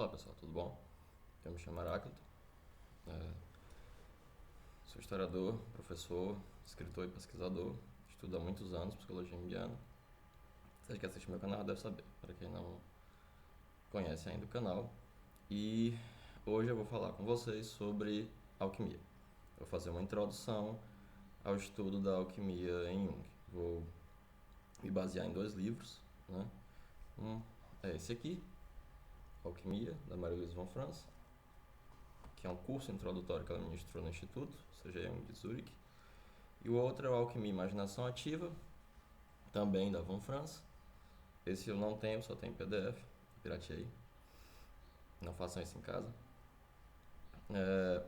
Olá pessoal, tudo bom? Eu me chamo Heráclito, é, sou historiador, professor, escritor e pesquisador, estudo há muitos anos psicologia junguiana. Você que assiste meu canal deve saber, para quem não conhece ainda o canal. E hoje eu vou falar com vocês sobre alquimia. Eu vou fazer uma introdução ao estudo da alquimia em Jung. Vou me basear em dois livros, né? Um é esse aqui, Alquimia, da Marie-Louise von Franz, que é um curso introdutório que ela ministrou no Instituto CGM de Zurique. E o outro é o Alquimia e Imaginação Ativa, também da Von Franz. Esse eu não tenho, só tenho PDF, pirateei. Não façam isso em casa.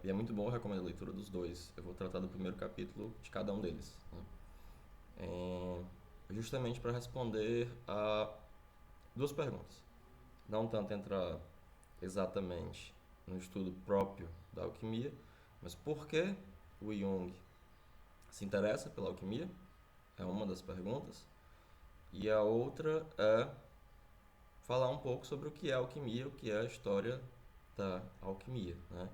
E é muito bom, eu recomendo a leitura dos dois. Eu vou tratar do primeiro capítulo de cada um deles, né? Justamente para responder a duas perguntas. Não tanto entrar exatamente no estudo próprio da alquimia, mas por que o Jung se interessa pela alquimia? É uma das perguntas. E a outra é falar um pouco sobre o que é alquimia, o que é a história da alquimia, né?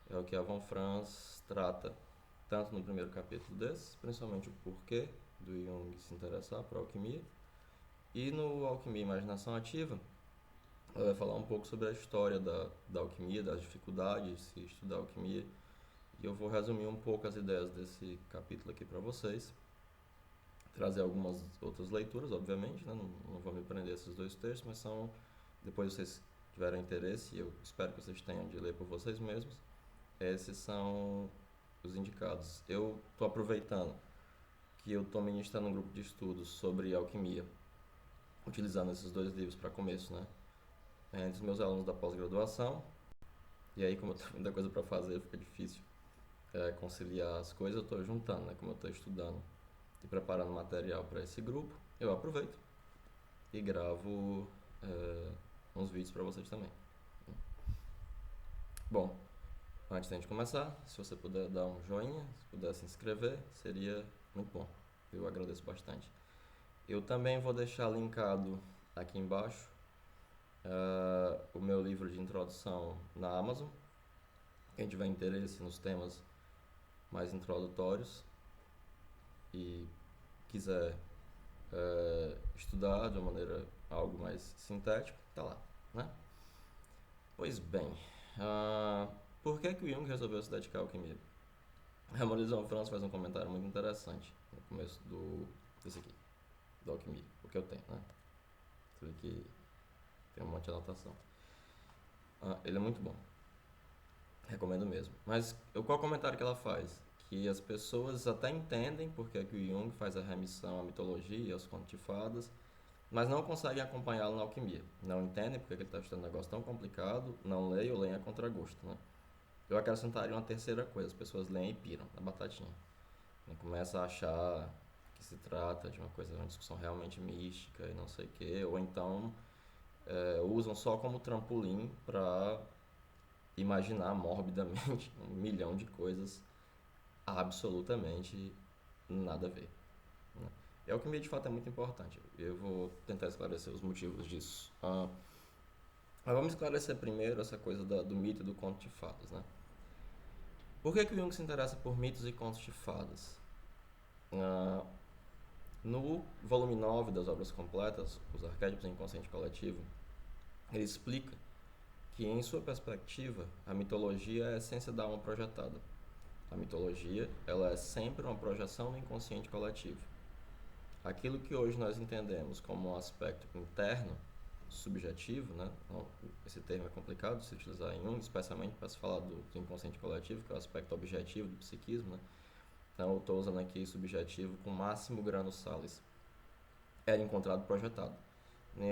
É o que a Von Franz trata tanto no primeiro capítulo desse, principalmente o porquê do Jung se interessar por alquimia, e no Alquimia e Imaginação Ativa, ela vai falar um pouco sobre a história da alquimia, das dificuldades de se estudar alquimia, e eu vou resumir um pouco as ideias desse capítulo aqui para vocês, trazer algumas outras leituras, obviamente, né? Não vou me prender a esses dois textos, mas são, depois vocês tiverem interesse, e eu espero que vocês tenham de ler por vocês mesmos, esses são os indicados. Eu estou aproveitando que eu estou ministrando um grupo de estudos sobre alquimia, utilizando esses dois livros para começo, né? Entre os meus alunos da pós-graduação, e aí como eu tenho muita coisa para fazer, fica difícil conciliar as coisas, eu estou juntando, né? Como eu estou estudando e preparando material para esse grupo, eu aproveito e gravo uns vídeos para vocês também. Bom, antes da gente começar, se você puder dar um joinha, se puder se inscrever, seria muito bom. Eu agradeço bastante. Eu também vou deixar linkado aqui embaixo o meu livro de introdução na Amazon. Quem tiver interesse nos temas mais introdutórios e quiser estudar de uma maneira algo mais sintética, tá lá, né? Pois bem, por que o Jung resolveu se dedicar à alquimia? A Marie von Franz faz um comentário muito interessante no começo desse aqui, da alquimia, o que eu tenho, né? Isso aqui tem um monte de anotação. Ele é muito bom, recomendo mesmo. Mas qual é o comentário que ela faz? Que as pessoas até entendem porque que o Jung faz a remissão à mitologia, aos contos de fadas, mas não conseguem acompanhá-lo na alquimia. Não entendem porque ele está estudando um negócio tão complicado, não leem ou leem a contragosto, né? Eu acrescentaria uma terceira coisa: as pessoas leem e piram na batatinha. E começa a achar que se trata de uma coisa, uma discussão realmente mística e não sei o quê, ou então usam só como trampolim para imaginar morbidamente um milhão de coisas absolutamente nada a ver, né? E a alquimia de fato é muito importante. Eu vou tentar esclarecer os motivos disso. Mas vamos esclarecer primeiro essa coisa do mito e do conto de fadas, né? Por que o Jung se interessa por mitos e contos de fadas? No volume 9 das obras completas, Os Arquétipos do Inconsciente Coletivo, ele explica que, em sua perspectiva, a mitologia é a essência da alma projetada. A mitologia, ela é sempre uma projeção do inconsciente coletivo. Aquilo que hoje nós entendemos como um aspecto interno, subjetivo, né? Esse termo é complicado de se utilizar em Jung, especialmente para se falar do inconsciente coletivo, que é o aspecto objetivo do psiquismo, né? Então eu estou usando aqui subjetivo com máximo grano salis. Era encontrado projetado.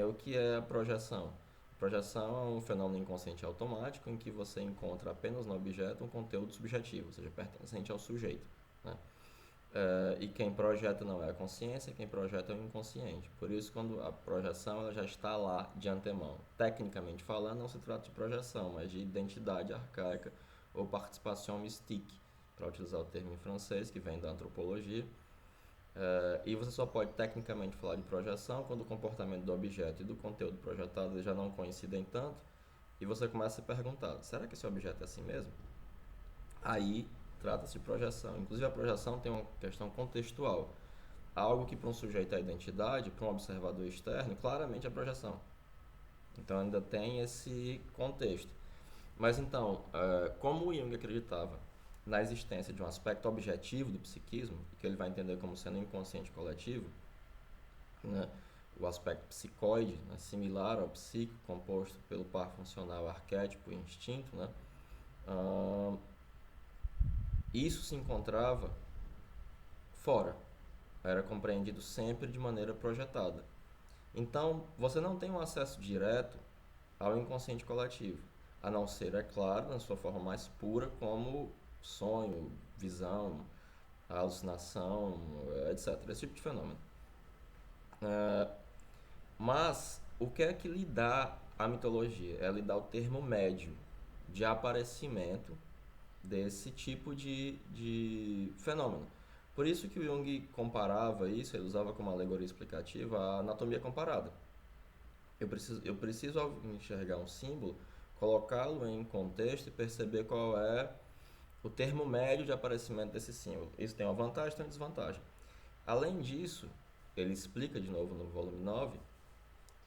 O que é a projeção? A projeção é um fenômeno inconsciente automático em que você encontra apenas no objeto um conteúdo subjetivo, ou seja, pertencente ao sujeito, né? E quem projeta não é a consciência, quem projeta é o inconsciente. Por isso, quando a projeção ela já está lá de antemão. Tecnicamente falando, não se trata de projeção, mas de identidade arcaica ou participation mystique, para utilizar o termo em francês, que vem da antropologia. E você só pode tecnicamente falar de projeção quando o comportamento do objeto e do conteúdo projetado já não coincidem tanto, e você começa a se perguntar, será que esse objeto é assim mesmo? Aí trata-se de projeção. Inclusive a projeção tem uma questão contextual. Algo que para um sujeito é identidade, para um observador externo, claramente é projeção. Então ainda tem esse contexto. Mas então, como o Jung acreditava na existência de um aspecto objetivo do psiquismo, que ele vai entender como sendo inconsciente coletivo, né, o aspecto psicoide, né, similar ao psíquico, composto pelo par funcional arquétipo e instinto, né, isso se encontrava fora, era compreendido sempre de maneira projetada. Então, você não tem um acesso direto ao inconsciente coletivo, a não ser, é claro, na sua forma mais pura, como sonho, visão, alucinação, etc. Esse tipo de fenômeno. Mas, o que é que lhe dá a mitologia? É lhe dá o termo médio de aparecimento desse tipo de fenômeno. Por isso que o Jung comparava isso, ele usava como alegoria explicativa a anatomia comparada. Eu preciso ao enxergar um símbolo, colocá-lo em contexto e perceber qual é o termo médio de aparecimento desse símbolo. Isso tem uma vantagem e tem uma desvantagem. Além disso, ele explica de novo no volume 9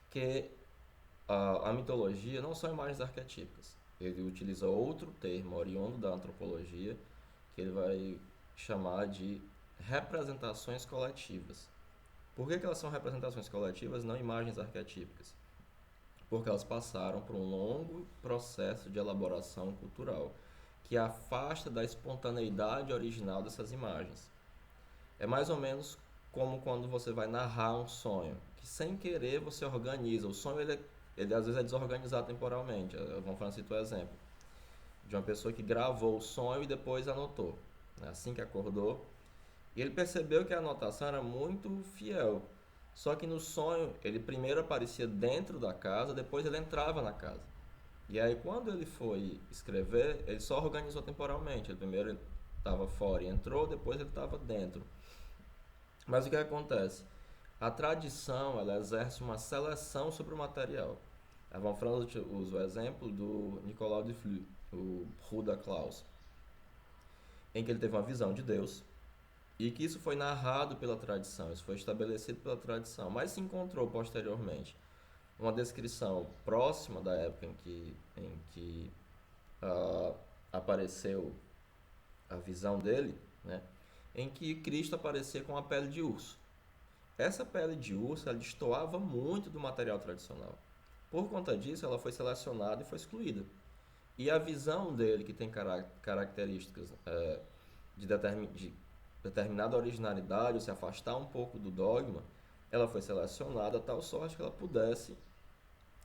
que a mitologia não são imagens arquetípicas. Ele utiliza outro termo oriundo da antropologia, que ele vai chamar de representações coletivas. Por que elas são representações coletivas, não imagens arquetípicas? Porque elas passaram por um longo processo de elaboração cultural que afasta da espontaneidade original dessas imagens. É mais ou menos como quando você vai narrar um sonho, que sem querer você organiza. O sonho ele às vezes é desorganizado temporalmente. Vamos falar citar um exemplo de uma pessoa que gravou o sonho e depois anotou, né? Assim que acordou. E ele percebeu que a anotação era muito fiel. Só que no sonho ele primeiro aparecia dentro da casa, depois ele entrava na casa. E aí quando ele foi escrever, ele só organizou temporalmente. Ele primeiro estava fora e entrou, depois ele estava dentro. Mas o que acontece? A tradição ela exerce uma seleção sobre o material. A Von Franz usa o exemplo do Nicolau de Flue, o Ruda Klaus, em que ele teve uma visão de Deus e que isso foi narrado pela tradição, isso foi estabelecido pela tradição, mas se encontrou posteriormente uma descrição próxima da época em que apareceu a visão dele, né, em que Cristo aparecia com a pele de urso. Essa pele de urso ela destoava muito do material tradicional. Por conta disso, ela foi selecionada e foi excluída. E a visão dele, que tem características de determinada originalidade, ou se afastar um pouco do dogma, ela foi selecionada a tal sorte que ela pudesse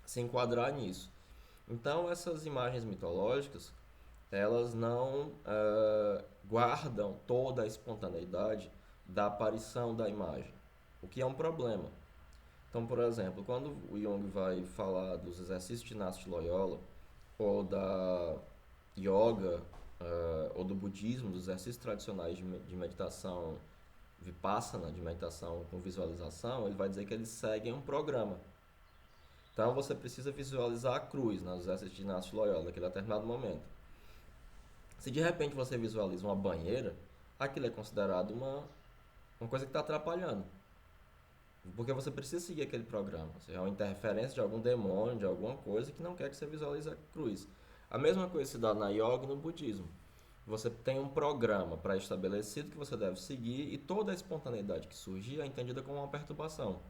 se enquadrar nisso. Então, essas imagens mitológicas, elas não guardam toda a espontaneidade da aparição da imagem, o que é um problema. Então, por exemplo, quando o Jung vai falar dos exercícios de Inácio de Loyola, ou da yoga, ou do budismo, dos exercícios tradicionais de meditação vipassana, de meditação com visualização, ele vai dizer que eles seguem um programa. Então, você precisa visualizar a cruz nos exercícios de Inácio de Loyola, naquele determinado momento. Se de repente você visualiza uma banheira, aquilo é considerado uma coisa que está atrapalhando. Porque você precisa seguir aquele programa. Ou seja, é uma interferência de algum demônio, de alguma coisa que não quer que você visualize a cruz. A mesma coisa se dá na yoga e no budismo. Você tem um programa pré-estabelecido que você deve seguir e toda a espontaneidade que surgir é entendida como uma perturbação.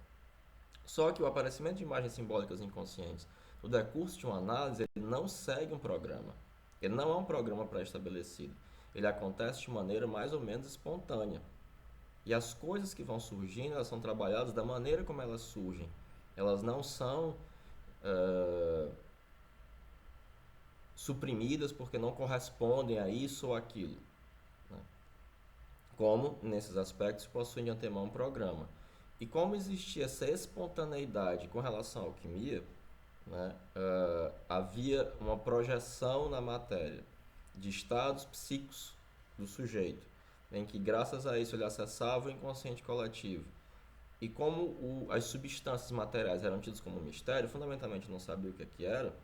Só que o aparecimento de imagens simbólicas inconscientes no decurso de uma análise, ele não segue um programa. Ele não é um programa pré-estabelecido. Ele acontece de maneira mais ou menos espontânea. E as coisas que vão surgindo, elas são trabalhadas da maneira como elas surgem. Elas não são suprimidas porque não correspondem a isso ou aquilo, né? Como, nesses aspectos, possuem de antemão um programa. E como existia essa espontaneidade com relação à alquimia, né, havia uma projeção na matéria de estados psíquicos do sujeito, em que, graças a isso, ele acessava o inconsciente coletivo. E como as substâncias materiais eram tidas como um mistério, fundamentalmente não sabia o que era,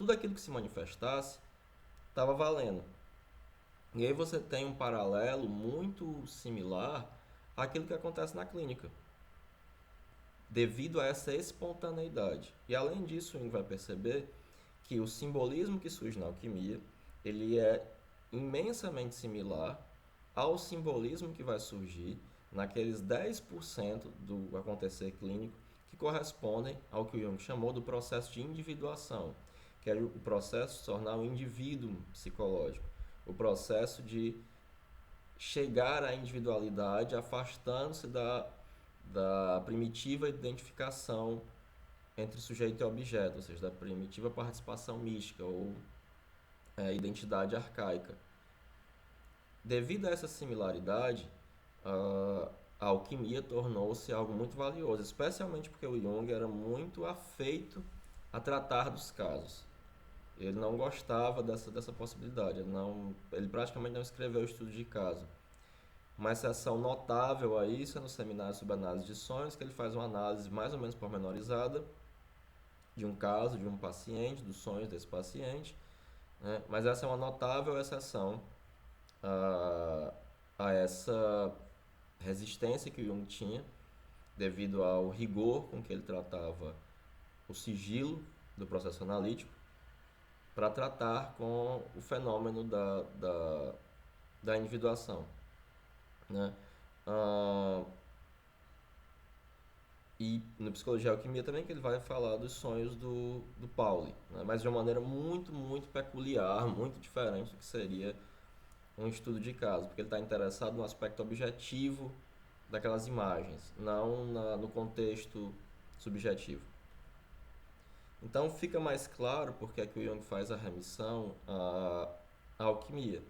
tudo aquilo que se manifestasse estava valendo. E aí você tem um paralelo muito similar àquilo que acontece na clínica, devido a essa espontaneidade. E além disso, Jung vai perceber que o simbolismo que surge na alquimia, ele é imensamente similar ao simbolismo que vai surgir naqueles 10% do acontecer clínico que correspondem ao que o Jung chamou do processo de individuação, que é o processo de se tornar um indivíduo psicológico, o processo de chegar à individualidade afastando-se da primitiva identificação entre sujeito e objeto, ou seja, da primitiva participação mística ou identidade arcaica. Devido a essa similaridade, a alquimia tornou-se algo muito valioso, especialmente porque o Jung era muito afeito a tratar dos casos. Ele não gostava dessa possibilidade, ele praticamente não escreveu estudo de caso. Uma exceção notável a isso é no seminário sobre análise de sonhos, que ele faz uma análise mais ou menos pormenorizada de um caso, de um paciente, dos sonhos desse paciente, né? Mas essa é uma notável exceção a essa resistência que o Jung tinha, devido ao rigor com que ele tratava o sigilo do processo analítico, para tratar com o fenômeno da individuação, né? E no Psicologia e Alquimia também que ele vai falar dos sonhos do Pauli, né? Mas de uma maneira muito, muito peculiar, muito diferente do que seria um estudo de caso, porque ele está interessado no aspecto objetivo daquelas imagens, não no contexto subjetivo. Então fica mais claro porque é que o Jung faz a remissão à alquimia,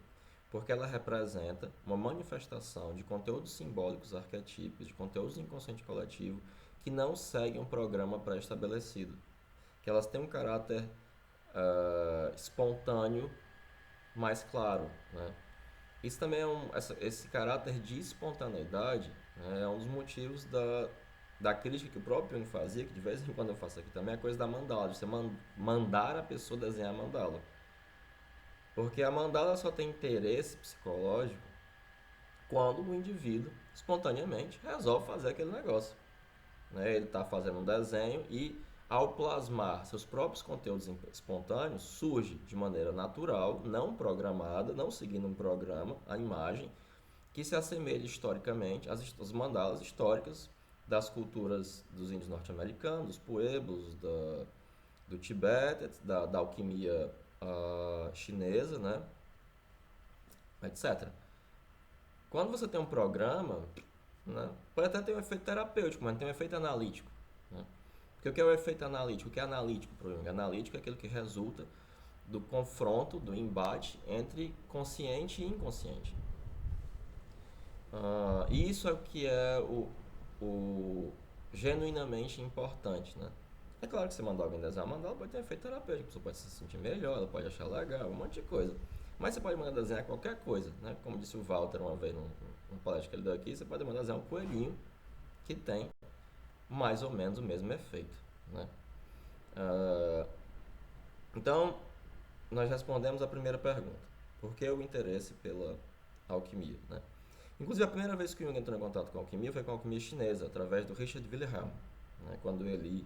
porque ela representa uma manifestação de conteúdos simbólicos arquetípicos, de conteúdos do inconsciente coletivo, que não seguem um programa pré-estabelecido, que elas têm um caráter espontâneo mais claro, né? Isso também esse caráter de espontaneidade, né, é um dos motivos da crítica que o próprio Jung fazia, que de vez em quando eu faço aqui também, é a coisa da mandala, de você mandar a pessoa desenhar a mandala. Porque a mandala só tem interesse psicológico quando o indivíduo, espontaneamente, resolve fazer aquele negócio, né? Ele está fazendo um desenho e, ao plasmar seus próprios conteúdos espontâneos, surge de maneira natural, não programada, não seguindo um programa, a imagem que se assemelha historicamente às mandalas históricas das culturas dos índios norte-americanos, dos pueblos, do Tibete, da alquimia chinesa, né? Etc. Quando você tem um programa, né, pode até ter um efeito terapêutico, mas não tem um efeito analítico, né? Porque o que é o efeito analítico? O que é analítico para o Jung? Analítico é aquilo que resulta do confronto, do embate entre consciente e inconsciente. E isso é o que é o genuinamente importante, né? É claro que você mandar alguém desenhar uma mandala pode ter um efeito terapêutico, a pessoa pode se sentir melhor, ela pode achar legal, um monte de coisa. Mas você pode mandar desenhar qualquer coisa, né? Como disse o Walter uma vez numa palestra que ele deu aqui, você pode mandar desenhar um coelhinho que tem mais ou menos o mesmo efeito, né? Então, nós respondemos a primeira pergunta. Por que o interesse pela alquimia, né? Inclusive, a primeira vez que o Jung entrou em contato com a alquimia foi com a alquimia chinesa, através do Richard Wilhelm, né? Quando ele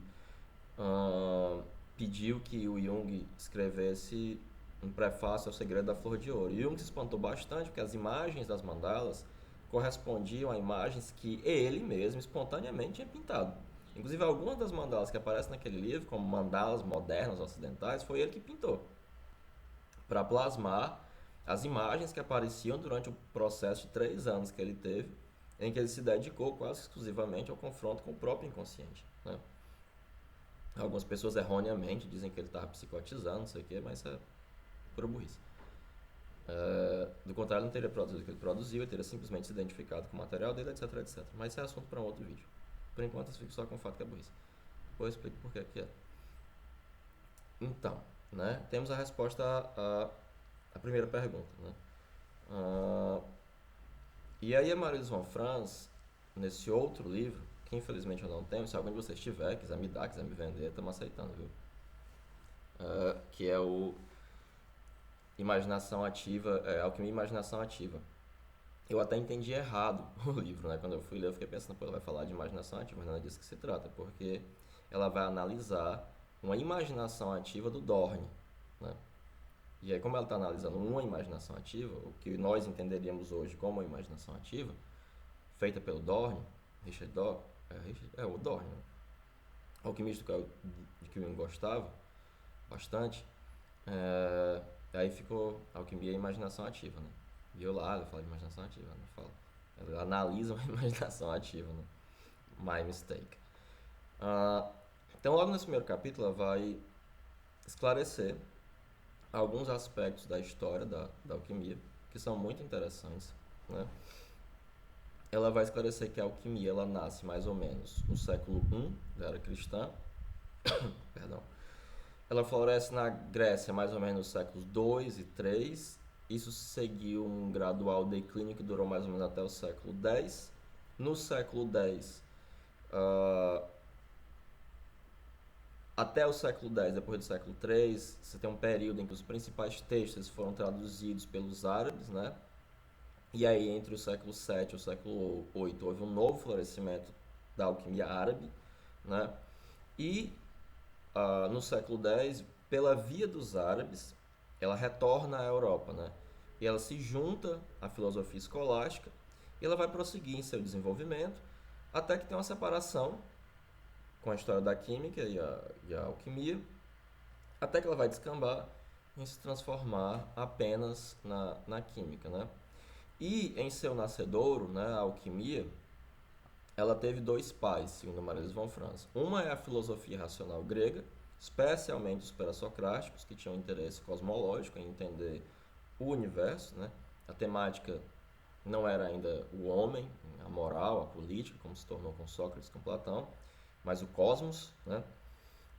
pediu que o Jung escrevesse um prefácio ao Segredo da Flor de Ouro. E Jung se espantou bastante porque as imagens das mandalas correspondiam a imagens que ele mesmo espontaneamente tinha pintado. Inclusive, algumas das mandalas que aparecem naquele livro, como mandalas modernas ocidentais, foi ele que pintou, para plasmar as imagens que apareciam durante o processo de 3 anos que ele teve, em que ele se dedicou quase exclusivamente ao confronto com o próprio inconsciente, né? Algumas pessoas erroneamente dizem que ele estava psicotizando, não sei o quê, mas é pura burrice. Do contrário, ele não teria produzido o que ele produziu, ele teria simplesmente se identificado com o material dele, etc, etc. Mas isso é assunto para um outro vídeo. Por enquanto, eu fico só com o fato que é burrice. Depois eu explico por que é. Então, né, temos a resposta à primeira pergunta, né? E aí a Marie-Louise von Franz, nesse outro livro, que infelizmente eu não tenho, se alguém de vocês tiver, quiser me dar, quiser me vender, estamos aceitando, viu? que é o Imaginação Ativa, Alquimia e Imaginação Ativa. Eu até entendi errado o livro, né? Quando eu fui ler, eu fiquei pensando, pô, ela vai falar de imaginação ativa, mas não é disso que se trata, porque ela vai analisar uma imaginação ativa do Dorn, né? E aí, como ela está analisando uma imaginação ativa, o que nós entenderíamos hoje como uma imaginação ativa, feita pelo Dorn, Richard Dorn, o Dorn, né? Alquimista de que eu gostava bastante, aí ficou alquimia e imaginação ativa, né? E eu lá, ela fala de imaginação ativa, não fala. Ela analisa uma imaginação ativa, né? My mistake. Então, logo nesse primeiro capítulo, ela vai esclarecer alguns aspectos da história da alquimia que são muito interessantes, né? Ela vai esclarecer que a alquimia ela nasce mais ou menos no século I da era cristã, perdão. Ela floresce na Grécia mais ou menos nos séculos II e III. Isso seguiu um gradual declínio que durou mais ou menos até o século X. No século X, até o século X, depois do século III, você tem um período em que os principais textos foram traduzidos pelos árabes, né? E aí, entre o século VII e o século VIII, houve um novo florescimento da alquimia árabe, né? E no século X, pela via dos árabes, ela retorna à Europa, né? E ela se junta à filosofia escolástica e ela vai prosseguir em seu desenvolvimento até que tem uma separação com a história da química e a alquimia, até que ela vai descambar em se transformar apenas na química, né? E em seu nascedouro, né, a alquimia, ela teve dois pais, segundo Maria von Franz. Uma é a filosofia racional grega, especialmente os pré-socráticos, que tinham interesse cosmológico em entender o universo, né? A temática não era ainda o homem, a moral, a política, como se tornou com Sócrates, com Platão, mas o cosmos, né?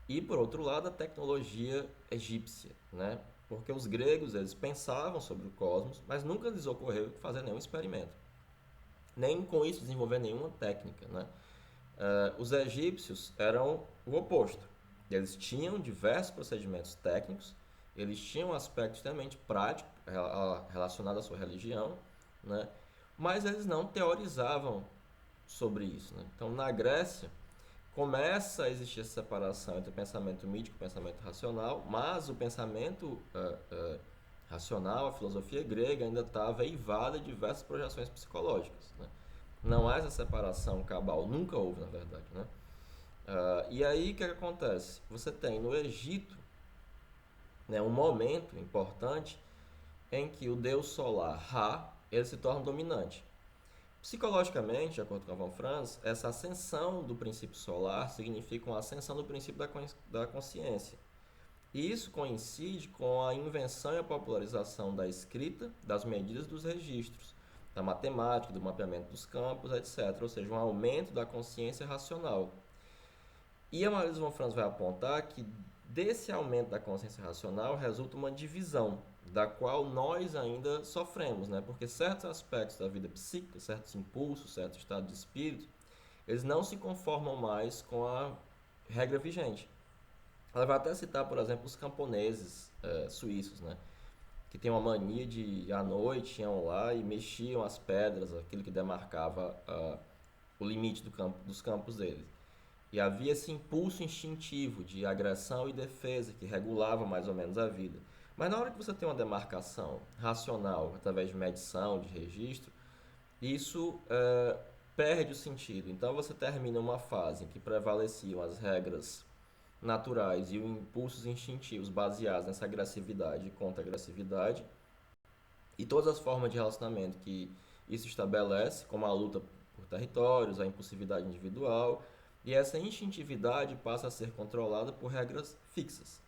E, por outro lado, a tecnologia egípcia, né? Porque os gregos, eles pensavam sobre o cosmos, mas nunca lhes ocorreu fazer nenhum experimento. Nem com isso desenvolver nenhuma técnica, né? Os egípcios eram o oposto. Eles tinham diversos procedimentos técnicos, eles tinham um aspecto extremamente prático relacionado à sua religião, né? Mas eles não teorizavam sobre isso, né? Então, na Grécia, começa a existir essa separação entre o pensamento mítico e o pensamento racional, mas o pensamento racional, a filosofia grega, ainda está veivada de diversas projeções psicológicas, né? Não há essa separação cabal, nunca houve, na verdade, né? E aí, o que acontece? Você tem no Egito, né, um momento importante em que o deus solar Ra ele se torna dominante. Psicologicamente, de acordo com a Von Franz, essa ascensão do princípio solar significa uma ascensão do princípio da consciência. E isso coincide com a invenção e a popularização da escrita, das medidas dos registros, da matemática, do mapeamento dos campos, etc. Ou seja, um aumento da consciência racional. E a Marisa von Franz vai apontar que desse aumento da consciência racional resulta uma divisão, da qual nós ainda sofremos, né? Porque certos aspectos da vida psíquica, certos impulsos, certo estado de espírito, eles não se conformam mais com a regra vigente. Ela vai até citar, por exemplo, os camponeses suíços, né? Que tem uma mania de, à noite, iam lá e mexiam as pedras, aquilo que demarcava o limite dos campos deles. E havia esse impulso instintivo de agressão e defesa que regulava mais ou menos a vida. Mas na hora que você tem uma demarcação racional, através de medição, de registro, isso perde o sentido. Então você termina uma fase em que prevaleciam as regras naturais e os impulsos instintivos baseados nessa agressividade e contra-agressividade, e todas as formas de relacionamento que isso estabelece, como a luta por territórios, a impulsividade individual, e essa instintividade passa a ser controlada por regras fixas.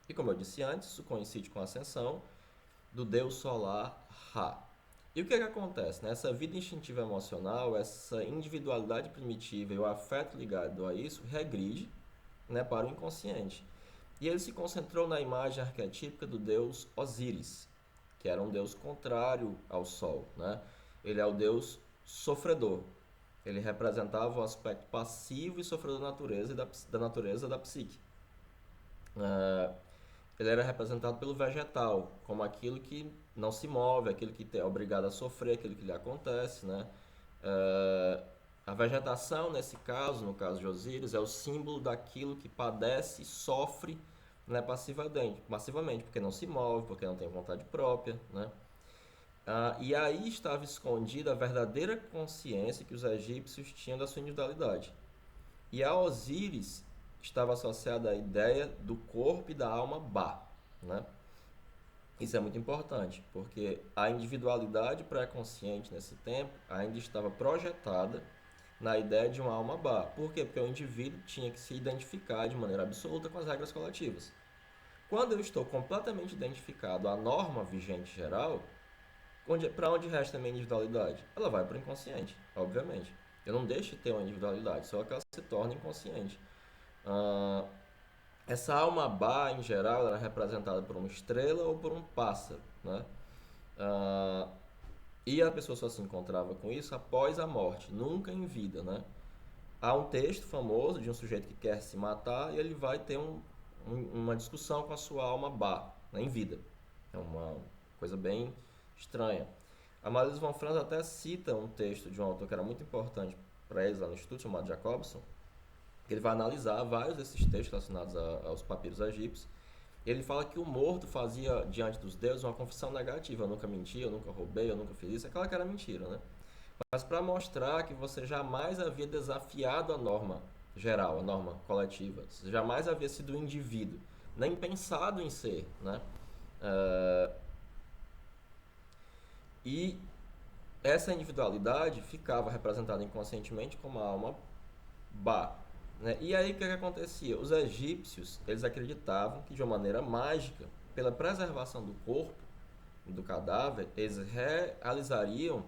E como eu disse antes, isso coincide com a ascensão do deus solar Ra. E o que acontece? Essa vida instintiva emocional, essa individualidade primitiva e o afeto ligado a isso regride, né, para o inconsciente. E ele se concentrou na imagem arquetípica do deus Osíris, que era um deus contrário ao Sol, né? Ele é o deus sofredor. Ele representava o aspecto passivo e sofredor da natureza da psique. ele era representado pelo vegetal, como aquilo que não se move, aquilo que é obrigado a sofrer, aquilo que lhe acontece, né? Eh, a vegetação, nesse caso, no caso de Osíris, é o símbolo daquilo que padece e sofre, né, passivamente, porque não se move, porque não tem vontade própria, né? E aí estava escondida a verdadeira consciência que os egípcios tinham da sua individualidade. E a Osíris estava associada à ideia do corpo e da alma Ba, né? Isso é muito importante, porque a individualidade pré-consciente nesse tempo ainda estava projetada na ideia de uma alma Ba. Por quê? Porque o indivíduo tinha que se identificar de maneira absoluta com as regras coletivas. Quando eu estou completamente identificado à norma vigente geral, para onde resta a minha individualidade? Ela vai para o inconsciente, obviamente. Eu não deixo de ter uma individualidade, só que ela se torna inconsciente. Ah, essa alma Ba, em geral, ela é representada por uma estrela ou por um pássaro, né? Ah, e a pessoa só se encontrava com isso após a morte, nunca em vida, né? Há um texto famoso de um sujeito que quer se matar e ele vai ter uma discussão com a sua alma Ba, né, em vida. É uma coisa bem estranha. A Marisa von Franz até cita um texto de um autor que era muito importante para eles lá no Instituto, chamado Jacobson, que ele vai analisar vários desses textos relacionados aos papiros egípcios. Ele fala que o morto fazia diante dos deuses uma confissão negativa. Eu nunca menti, eu nunca roubei, eu nunca fiz isso. Aquela que era mentira, né? Mas para mostrar que você jamais havia desafiado a norma geral, a norma coletiva. Você jamais havia sido um indivíduo, nem pensado em ser, né? E essa individualidade ficava representada inconscientemente como a alma Ba, né? E aí o que acontecia? Os egípcios, eles acreditavam que de uma maneira mágica, pela preservação do corpo, do cadáver, eles realizariam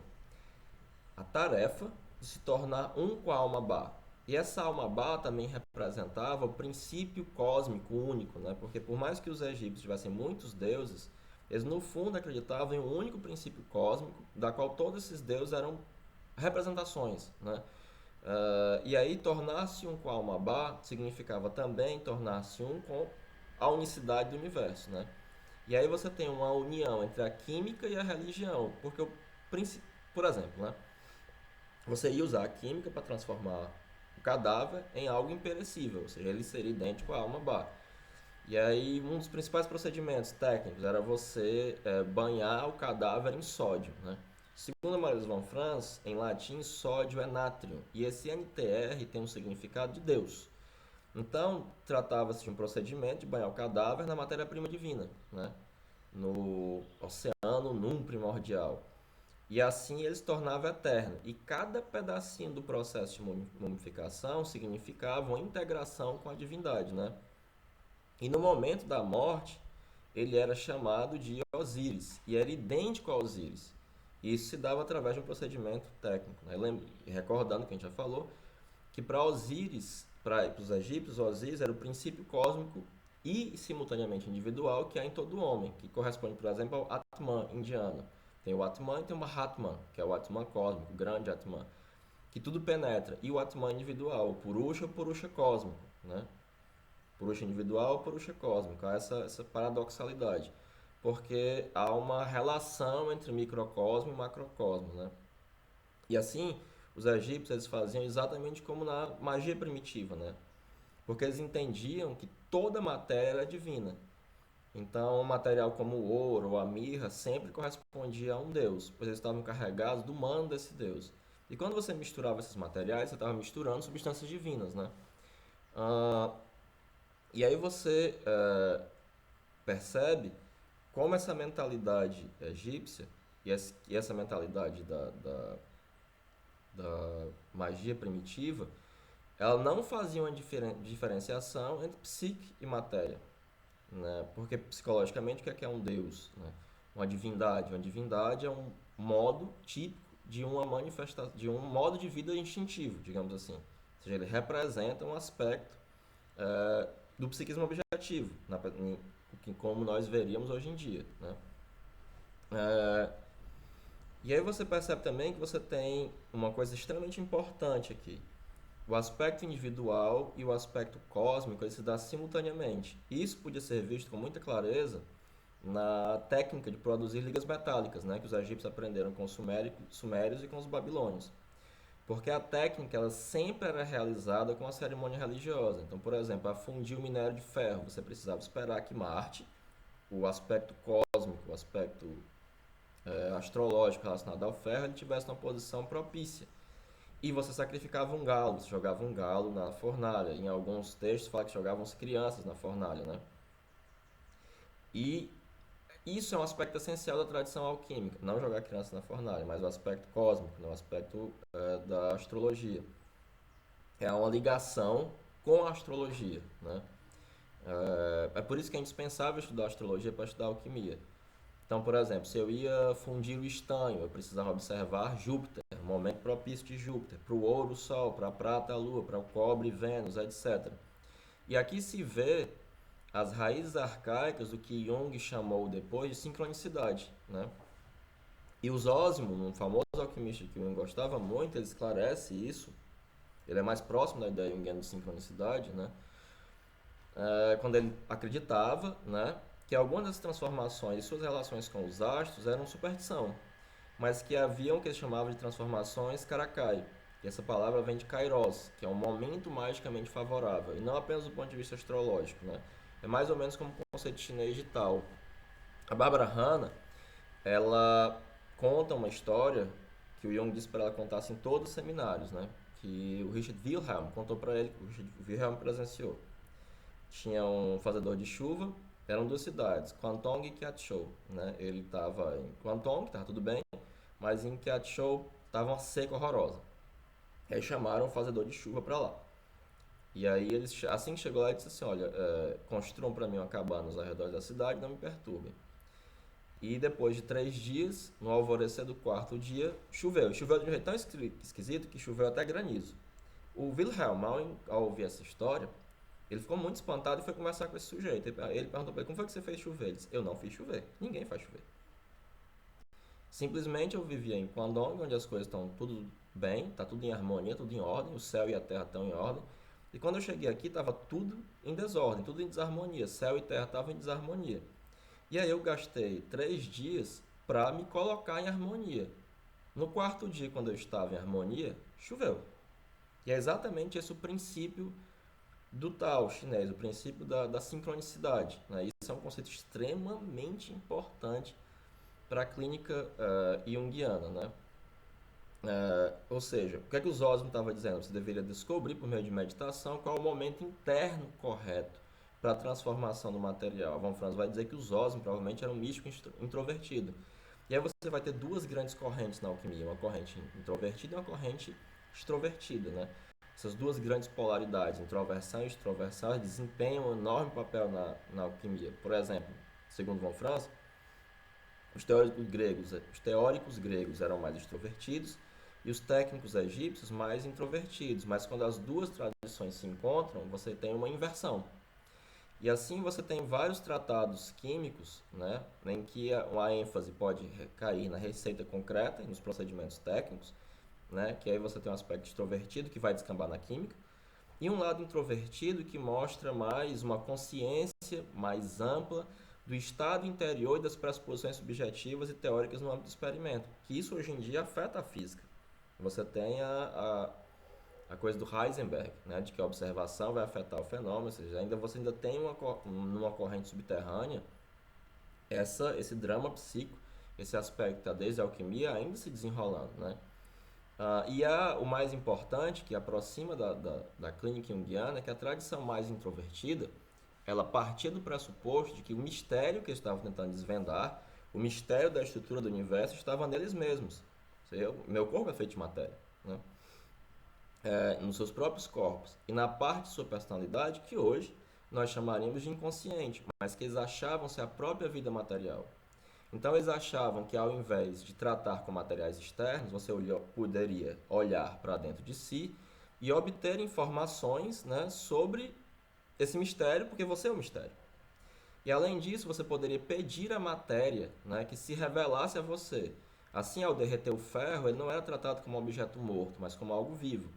a tarefa de se tornar um com a alma Ba. E essa alma Ba também representava o princípio cósmico único, né? Porque por mais que os egípcios tivessem muitos deuses, eles no fundo acreditavam em um único princípio cósmico, da qual todos esses deuses eram representações, né? E aí tornar-se um com a alma Ba significava também tornar-se um com a unicidade do universo, né? E aí você tem uma união entre a química e a religião, porque por exemplo, né? Você ia usar a química para transformar o cadáver em algo imperecível, ou seja, ele seria idêntico à alma Ba. E aí um dos principais procedimentos técnicos era você banhar o cadáver em sódio, né? Segundo a Marisa von Franz, em latim, sódio é nátrium, e esse NTR tem um significado de Deus. Então, tratava-se de um procedimento de banhar o cadáver na matéria-prima divina, né? No oceano num primordial. E assim ele se tornava eterno. E cada pedacinho do processo de mumificação significava uma integração com a divindade, né? E no momento da morte, ele era chamado de Osíris, e era idêntico a Osíris. Isso se dava através de um procedimento técnico, né? Recordando que a gente já falou, que para Osíris, para os egípcios, Osíris era o princípio cósmico e simultaneamente individual que há em todo homem, que corresponde, por exemplo, ao Atman indiano. Tem o Atman e tem o Mahatman, que é o Atman cósmico, o grande Atman, que tudo penetra. E o Atman individual, o Purusha cósmico, né? Purusha individual, Purusha cósmico. Há essa paradoxalidade, porque há uma relação entre microcosmo e macrocosmo, né? E assim, os egípcios eles faziam exatamente como na magia primitiva, né? Porque eles entendiam que toda matéria era divina. Então, um material como o ouro ou a mirra sempre correspondia a um deus, pois eles estavam carregados do mando desse deus. E quando você misturava esses materiais, você estava misturando substâncias divinas, né? Ah, e aí você percebe como essa mentalidade egípcia e essa mentalidade da magia primitiva, ela não fazia uma diferenciação entre psique e matéria, né? Porque psicologicamente o que é um deus, né? Uma divindade é um modo típico de uma manifestação, de um modo de vida instintivo, digamos assim. Ou seja, ele representa um aspecto do psiquismo objetivo, como nós veríamos hoje em dia, né? E aí você percebe também que você tem uma coisa extremamente importante aqui. o aspecto individual e o aspecto cósmico eles se dão simultaneamente. Isso podia ser visto com muita clareza na técnica de produzir ligas metálicas, né, que os egípcios aprenderam com os sumérios e com os babilônios. Porque a técnica ela sempre era realizada com a cerimônia religiosa. Então, por exemplo, a fundir o minério de ferro, você precisava esperar que Marte, o aspecto cósmico, o aspecto astrológico relacionado ao ferro, ele tivesse uma posição propícia. E você sacrificava um galo, você jogava um galo na fornalha. Em alguns textos fala que jogavam as crianças na fornalha, né? E isso é um aspecto essencial da tradição alquímica. Não jogar crianças na fornalha, mas o aspecto cósmico, né? O aspecto da astrologia. É uma ligação com a astrologia, né? É por isso que é indispensável estudar astrologia para estudar alquimia. Então, por exemplo, se eu ia fundir o estanho, eu precisava observar Júpiter, o momento propício de Júpiter, para o ouro, o Sol, para a prata, a Lua, para o cobre, Vênus, etc. E aqui se vê as raízes arcaicas do que Jung chamou depois de sincronicidade, né? E o Zósimo, um famoso alquimista que Jung gostava muito, ele esclarece isso. Ele é mais próximo da ideia junguiana de sincronicidade, né? Quando ele acreditava, né, que algumas das transformações e suas relações com os astros eram superstição, mas que haviam o que ele chamava de transformações Karakai. E essa palavra vem de Kairos, que é um momento magicamente favorável, e não apenas do ponto de vista astrológico, né? É mais ou menos como o conceito chinês de Tao. A Barbara Hanna, ela conta uma história que o Jung disse para ela contar em todos os seminários, né? Que o Richard Wilhelm contou para ele, que o Richard Wilhelm presenciou. Tinha um fazedor de chuva, eram duas cidades, Kwantong e Kiatshou, né? Ele estava em Kwantong, estava tudo bem, mas em Kiatshou estava uma seca horrorosa. E aí chamaram o fazedor de chuva para lá. E aí eles, assim que chegou lá, ele disse assim, olha, construam para mim uma cabana nos arredores da cidade, não me perturbem. E depois de 3 dias, no alvorecer do quarto dia, choveu. E choveu de um jeito tão esquisito que choveu até granizo. O Wilhelm, ao ouvir essa história, ele ficou muito espantado e foi conversar com esse sujeito. Ele perguntou para ele, como foi que você fez chover? Ele disse, eu não fiz chover. Ninguém faz chover. Simplesmente eu vivia em Guangdong, onde as coisas estão tudo bem, está tudo em harmonia, tudo em ordem, o céu e a terra estão em ordem. E quando eu cheguei aqui, estava tudo em desordem, tudo em desarmonia. Céu e terra estavam em desarmonia. E aí eu gastei 3 dias para me colocar em harmonia. No quarto dia, quando eu estava em harmonia, choveu. E é exatamente esse o princípio do Tao chinês, o princípio da sincronicidade, né? Isso é um conceito extremamente importante para a clínica junguiana, né? Ou seja, o que é que o Zosimo estava dizendo? Você deveria descobrir por meio de meditação qual é o momento interno correto para a transformação do material. A Von Franz vai dizer que o Zosimo provavelmente era um místico introvertido. E aí você vai ter duas grandes correntes na alquimia, uma corrente introvertida e uma corrente extrovertida, né? Essas duas grandes polaridades, introversão e extroversão, desempenham um enorme papel na alquimia. Por exemplo, segundo Von Franz, os teóricos gregos eram mais extrovertidos e os técnicos egípcios mais introvertidos, mas quando as duas tradições se encontram, você tem uma inversão. E assim você tem vários tratados químicos, né, em que a ênfase pode recair na receita concreta e nos procedimentos técnicos, né, que aí você tem um aspecto extrovertido que vai descambar na química, e um lado introvertido que mostra mais uma consciência mais ampla do estado interior e das pressuposições subjetivas e teóricas no âmbito do experimento, que isso hoje em dia afeta a física. Você tem a coisa do Heisenberg, né, de que a observação vai afetar o fenômeno, ou seja, você ainda tem numa corrente subterrânea esse drama psíquico, esse aspecto da desde a alquimia ainda se desenrolando, né? O mais importante, que aproxima da clínica junguiana, é que a tradição mais introvertida, ela partia do pressuposto de que o mistério que eles estavam tentando desvendar, o mistério da estrutura do universo, estava neles mesmos. Meu corpo é feito de matéria, né? Nos seus próprios corpos e na parte de sua personalidade que hoje nós chamaríamos de inconsciente, mas que eles achavam ser a própria vida material. Então eles achavam que ao invés de tratar com materiais externos, você poderia olhar para dentro de si e obter informações, né, sobre esse mistério, porque você é o mistério. E além disso, você poderia pedir à matéria, né, que se revelasse a você. Assim, ao derreter o ferro, ele não era tratado como um objeto morto, mas como algo vivo.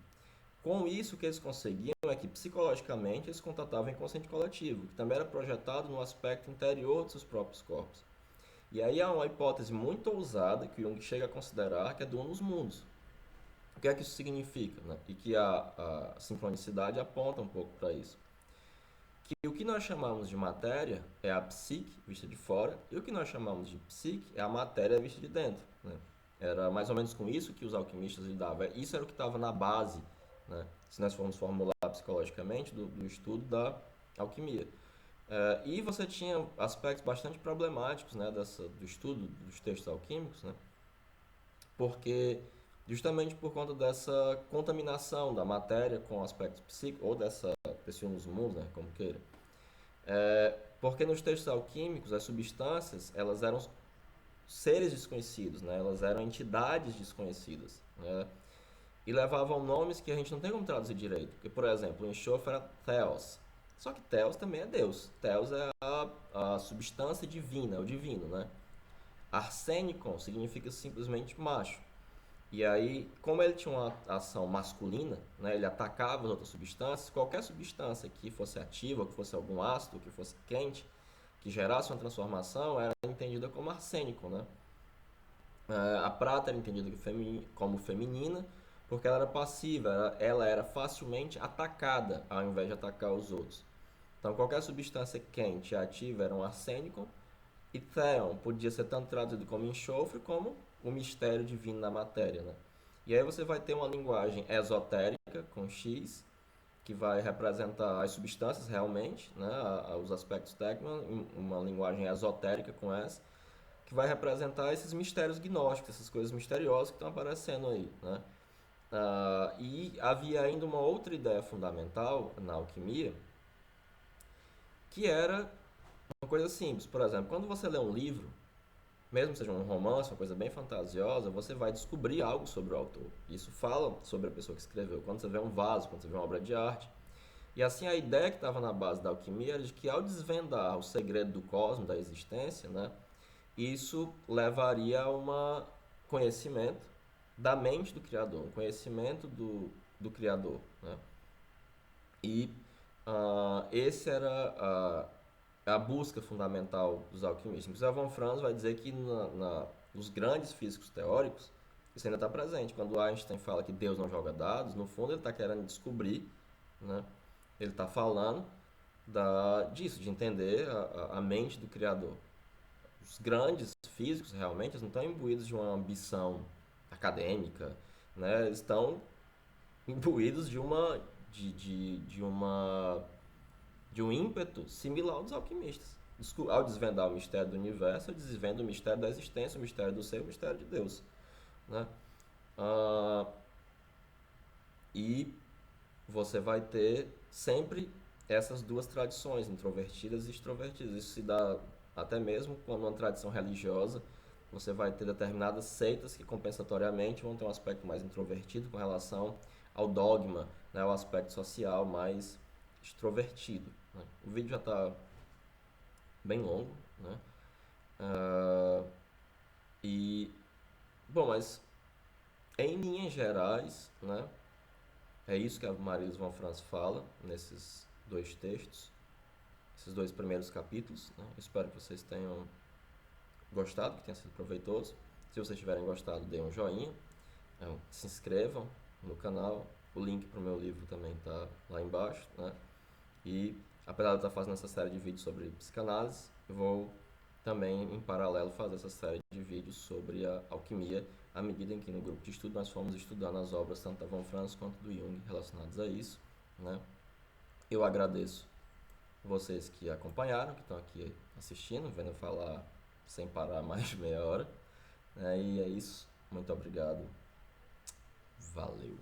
Com isso, o que eles conseguiam é que psicologicamente eles contatavam o inconsciente coletivo, que também era projetado no aspecto interior dos seus próprios corpos. E aí há uma hipótese muito ousada que Jung chega a considerar que é do unus mundos. O que é que isso significa? Né? E que a sincronicidade aponta um pouco para isso. Que o que nós chamamos de matéria é a psique vista de fora, e o que nós chamamos de psique é a matéria vista de dentro. Né? Era mais ou menos com isso que os alquimistas lidavam. Isso era o que estava na base, né? Se nós formos formular psicologicamente, do estudo da alquimia. E você tinha aspectos bastante problemáticos, né, do estudo dos textos alquímicos, né? Porque justamente por conta dessa contaminação da matéria com aspectos psíquicos, ou desse unus mundos, né, como queira. Porque nos textos alquímicos, as substâncias, elas eram seres desconhecidos, né? Elas eram entidades desconhecidas, né? E levavam nomes que a gente não tem como traduzir direito. Porque, por exemplo, o enxofre era Theos. Só que Theos também é Deus. Theos é a substância divina, o divino, né? Arsênicon significa simplesmente macho. E aí, como ele tinha uma ação masculina, né, ele atacava as outras substâncias, qualquer substância que fosse ativa, que fosse algum ácido, que fosse quente, que gerasse uma transformação, era entendida como arsênico, né? A prata era entendida como feminina, porque ela era passiva, ela era facilmente atacada, ao invés de atacar os outros. Então, qualquer substância quente e ativa era um arsênico, e Theon podia ser tanto traduzido como enxofre, como o mistério divino na matéria, né? E aí você vai ter uma linguagem esotérica, com X, que vai representar as substâncias realmente, né, os aspectos técnicos, uma linguagem esotérica com S, que vai representar esses mistérios gnósticos, essas coisas misteriosas que estão aparecendo aí, né? E havia ainda uma outra ideia fundamental na alquimia, que era uma coisa simples. Por exemplo, quando você lê um livro, mesmo que seja um romance, uma coisa bem fantasiosa, você vai descobrir algo sobre o autor. Isso fala sobre a pessoa que escreveu. Quando você vê um vaso, quando você vê uma obra de arte. E assim, a ideia que estava na base da alquimia era de que ao desvendar o segredo do cosmos, da existência, né, isso levaria a um conhecimento da mente do Criador, um conhecimento do Criador, né? E esse era a busca fundamental dos alquimistas. Inclusive, von Franz vai dizer que nos grandes físicos teóricos isso ainda está presente. Quando Einstein fala que Deus não joga dados, no fundo ele está querendo descobrir, né? Ele está falando disso, de entender a mente do Criador. Os grandes físicos realmente eles não estão imbuídos de uma ambição acadêmica, né? Eles estão imbuídos de um ímpeto similar ao dos alquimistas. Ao desvendar o mistério do universo, desvenda o mistério da existência, o mistério do ser, o mistério de Deus, né? E você vai ter sempre essas duas tradições, introvertidas e extrovertidas. Isso se dá até mesmo quando uma tradição religiosa, você vai ter determinadas seitas que compensatoriamente vão ter um aspecto mais introvertido com relação ao dogma, né, o aspecto social mais extrovertido, né? O vídeo já está bem longo, né? E, bom, mas em linhas gerais, né, é isso que a Marie-Louise von Franz fala nesses dois textos, esses dois primeiros capítulos, né? Espero que vocês tenham gostado, que tenha sido proveitoso. Se vocês tiverem gostado, deem um joinha, se inscrevam no canal. O link para o meu livro também está lá embaixo, né? E apesar de eu estar fazendo essa série de vídeos sobre psicanálise, eu vou também, em paralelo, fazer essa série de vídeos sobre a alquimia, à medida em que no grupo de estudo nós fomos estudando as obras tanto da von Franz quanto do Jung relacionadas a isso, né? Eu agradeço vocês que acompanharam, que estão aqui assistindo, vendo eu falar sem parar mais de meia hora, né? E é isso. Muito obrigado. Valeu.